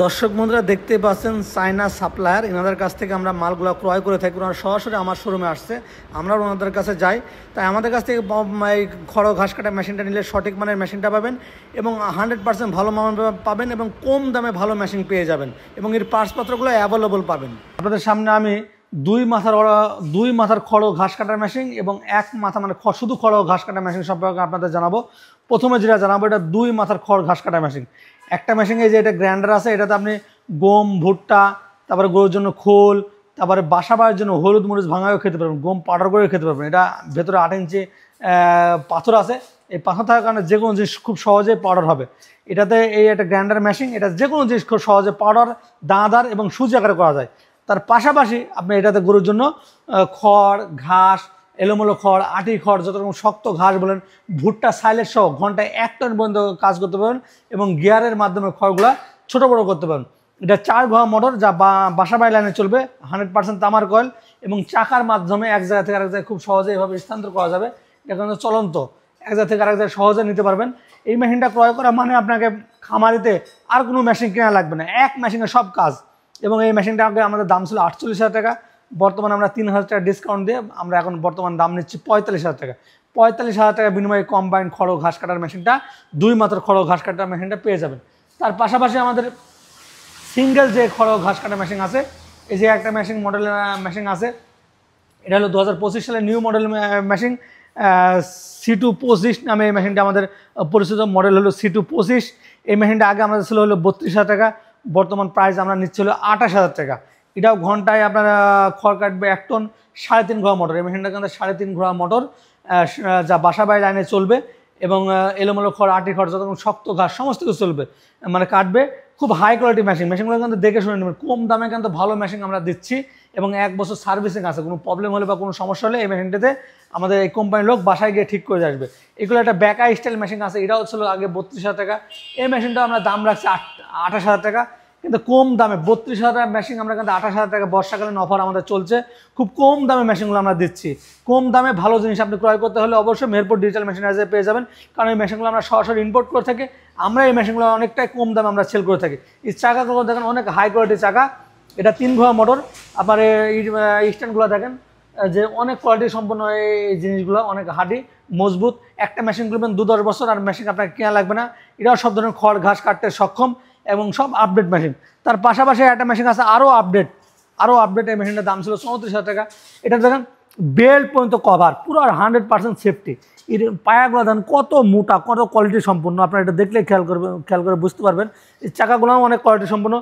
দর্শক বন্ধুরা দেখতে পাচ্ছেন চায়না সাপ্লায়ার, এনাদের কাছ থেকে আমরা মালগুলো ক্রয় করে থাকি। ওনারা সরাসরি আমার শোরুমে আসছে, আমরা ওনাদের কাছে যাই। তাই আমাদের কাছ থেকে এই খড় ঘাস কাটা মেশিনটা নিলে সঠিক মানের মেশিনটা পাবেন এবং 100% ভালো মান পাবেন এবং কম দামে ভালো মেশিন পেয়ে যাবেন এবং এর পার্টসপত্রগুলো অ্যাভেলেবল পাবেন। আপনাদের সামনে আমি দুই মাথার খড় ঘাস কাটার মেশিন এবং এক মাথা মানে শুধু খড় ঘাস কাটা মেশিন সম্পর্কে আপনাদের জানাবো। প্রথমে যেটা জানাবো, এটা দুই মাথার খড় ঘাস কাটা মেশিন। একটা মেশিনে যে এটা গ্রাইন্ডার আছে, এটাতে আপনি গম, ভুট্টা, তারপরে গরুর জন্য খোল, তারপরে বাসা বাড়ির জন্য হলুদ মরিচ ভাঙাও খেতে পারবেন, গম পাউডার করে খেতে পারবেন। এটা ভেতরে 8 ইঞ্চি পাথর আছে, এই পাথর থাকার কারণে যে কোনো জিনিস খুব সহজে পাউডার হবে। এটাতে এই একটা গ্রাইন্ডার মেশিন, এটা যে কোনো জিনিস খুব সহজে পাউডার, দানাদার এবং সুজি আকারে করা যায়। তার পাশাপাশি আপনি এটাতে গরুর জন্য খড় ঘাস, এলোমেলো খড়, আটি খড়, যত রকম শক্ত ঘাস বলেন, ভুট্টা সাইলেজ সহ ঘন্টায় 1 টন পর্যন্ত কাজ করতে পারবেন এবং গিয়ারের মাধ্যমে খড়গুলা ছোট বড় করতে পারেন। এটা 4 ঘোড়া মোটর, যা বাসা বাড়ি লাইনে চলবে, 100% তামার কয়েল এবং চাকার মাধ্যমে এক জায়গা থেকে আরেক জায়গায় খুব সহজে এভাবে স্থানান্তর করা যাবে। এটা কিন্তু চলন্ত, এক জায়গা থেকে আরেক জায়গায় সহজে নিতে পারবেন। এই মেশিনটা ক্রয় করা মানে আপনাকে খামারিতে আর কোনো মেশিন কেনা লাগবে না, এক মেশিনে সব কাজ। এবং এই মেশিনটা আগে আমাদের দাম ছিল 48,000 টাকা, বর্তমানে আমরা 3,000 টাকা ডিসকাউন্ট দিয়ে আমরা এখন বর্তমান দাম নিচ্ছি 45,000 টাকা। 45,000 টাকা বিনিময়ে কম্বাইন খড় ঘাস কাটার মেশিনটা, দুই মাত্র খড় ঘাস কাটার মেশিনটা পেয়ে যাবেন। তার পাশাপাশি আমাদের সিঙ্গেল যে খড় ঘাস কাটার মেশিন আছে, এই যে একটা মডেল মেশিন আছে, এটা হলো 2025 সালের নিউ মডেল মেশিন, C225 নামে এই মেশিনটা আমাদের পরিচিত। মডেল হলো C225। এই মেশিনটা আগে আমাদের ছিল হলো 32,000 টাকা, বর্তমান প্রাইস আমরা নিচ্ছি হলো 28,000 টাকা। এটাও ঘন্টায় আপনারা খড় কাটবে 1 টন, 3.5 ঘোড়া মোটর। এই মেশিনটা কিন্তু 3.5 ঘোড়া মোটর, যা বাসা বাড়ি লাইনে চলবে এবং এলোমেলো খড়, আটি খড়, যত শক্ত ঘাস সমস্ত কিছু চলবে, মানে কাটবে। খুব হাই কোয়ালিটি মেশিনগুলো কিন্তু দেখে শুনে নেবেন। কম দামে কিন্তু ভালো মেশিন আমরা দিচ্ছি এবং 1 বছর সার্ভিসিং আছে। কোনো প্রবলেম হলে বা কোনো সমস্যা হলে এই মেশিনটাতে আমাদের এই কোম্পানির লোক বাসায় গিয়ে ঠিক করে আসবে। এগুলো একটা ব্যাকা স্টাইল মেশিন আছে, এটাও ছিল আগে 32,000 টাকা। এই মেশিনটা আমরা দাম রাখছি 28,000 টাকা, কিন্তু কম দামে 32,000 টাকা মেশিন আমরা কিন্তু 28,000 টাকা বর্ষাকালীন অফার আমাদের চলছে। খুব কম দামে মেশিনগুলো আমরা দিচ্ছি। কম দামে ভালো জিনিস আপনি ক্রয় করতে হলে অবশ্যই মেহেরপুর ডিজিটাল মেশিনারিজে পেয়ে যাবেন, কারণ এই মেশিনগুলো আমরা সরাসরি ইম্পোর্ট করে থাকি। আমরা এই মেশিনগুলো অনেকটাই কম দামে আমরা সেল করে থাকি। এই চাকাগুলো দেখেন অনেক হাই কোয়ালিটির চাকা, এটা 3 ঘোড়া মোটর। আবার এই স্ট্যান্ডগুলো দেখেন যে অনেক কোয়ালিটি সম্পন্ন, এই জিনিসগুলো অনেক হার্ডি মজবুত। একটা মেশিন করবেন 2-10 বছর, আর মেশিন আপনাকে কেনা লাগবে না। এটাও সব ধরনের খড় ঘাস কাটতে সক্ষম এবং সব আপডেট মেশিন। তার পাশাপাশি একটা মেশিন আছে আরও আপডেট। এই মেশিনটার দাম ছিল 34,000 টাকা। এটা দেখেন বেল্ট পর্যন্ত কভার, পুরো 100% সেফটি। এর পায়াগুলো দেখেন কত মোটা, কত কোয়ালিটি সম্পন্ন, আপনারা এটা দেখলে খেয়াল করে বুঝতে পারবেন। এই চাকাগুলোও অনেক কোয়ালিটি সম্পন্ন।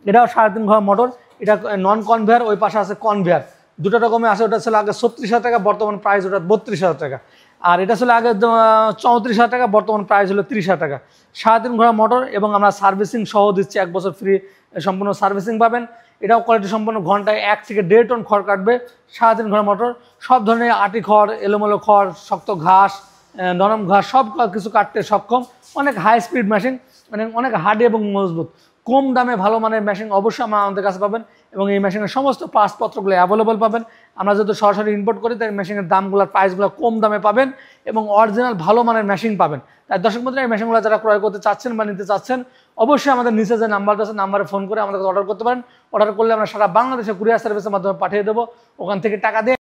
এটাও 3.5 ঘোড়া মোটর। এটা নন কনভেয়ার, ওই পাশে আছে কনভেয়ার, দুটো রকমের আছে। ওটা ছিল আগে 36,000 টাকা, বর্তমান প্রাইস ওটা 32,000 টাকা। আর এটা ছিল আগে 34,000 টাকা, বর্তমান প্রাইস হলো 30,000 টাকা। 3.5 ঘোড়া মোটর এবং আমরা সার্ভিসিং সহ দিচ্ছি, 1 বছর ফ্রি সম্পূর্ণ সার্ভিসিং পাবেন। এটাও কোয়ালিটি সম্পন্ন, ঘন্টায় 1 থেকে 1.5 টন খড় কাটবে। 3.5 ঘোড়া মোটর, সব ধরনের আটি খড়, এলোমেলো খড়, শক্ত ঘাস, নরম ঘাস সব কিছু কাটতে সক্ষম। অনেক হাই স্পিড মেশিন, মানে অনেক হার্ডি এবং মজবুত। কম দামে ভালো মানের মেশিন অবশ্যই আমাদের কাছে পাবেন এবং এই মেশিনের সমস্ত পার্টসপত্রগুলো অ্যাভেলেবল পাবেন। আমরা যেহেতু সরাসরি ইম্পোর্ট করি, তাই মেশিনের দামগুলো, প্রাইসগুলো কম দামে পাবেন এবং অরিজিনাল ভালো মানের মেশিন পাবেন। তাই দর্শক বন্ধুরা, এই মেশিনগুলো যারা ক্রয় করতে চাচ্ছেন বা নিতে চাচ্ছেন, অবশ্যই আমাদের নিচে যে নাম্বারটা আছে, নাম্বারে ফোন করে আমাদের অর্ডার করতে পারেন। অর্ডার করলে আমরা সারা বাংলাদেশে কুরিয়ার সার্ভিসের মাধ্যমে পাঠিয়ে দেবো, ওখান থেকে টাকা দিয়ে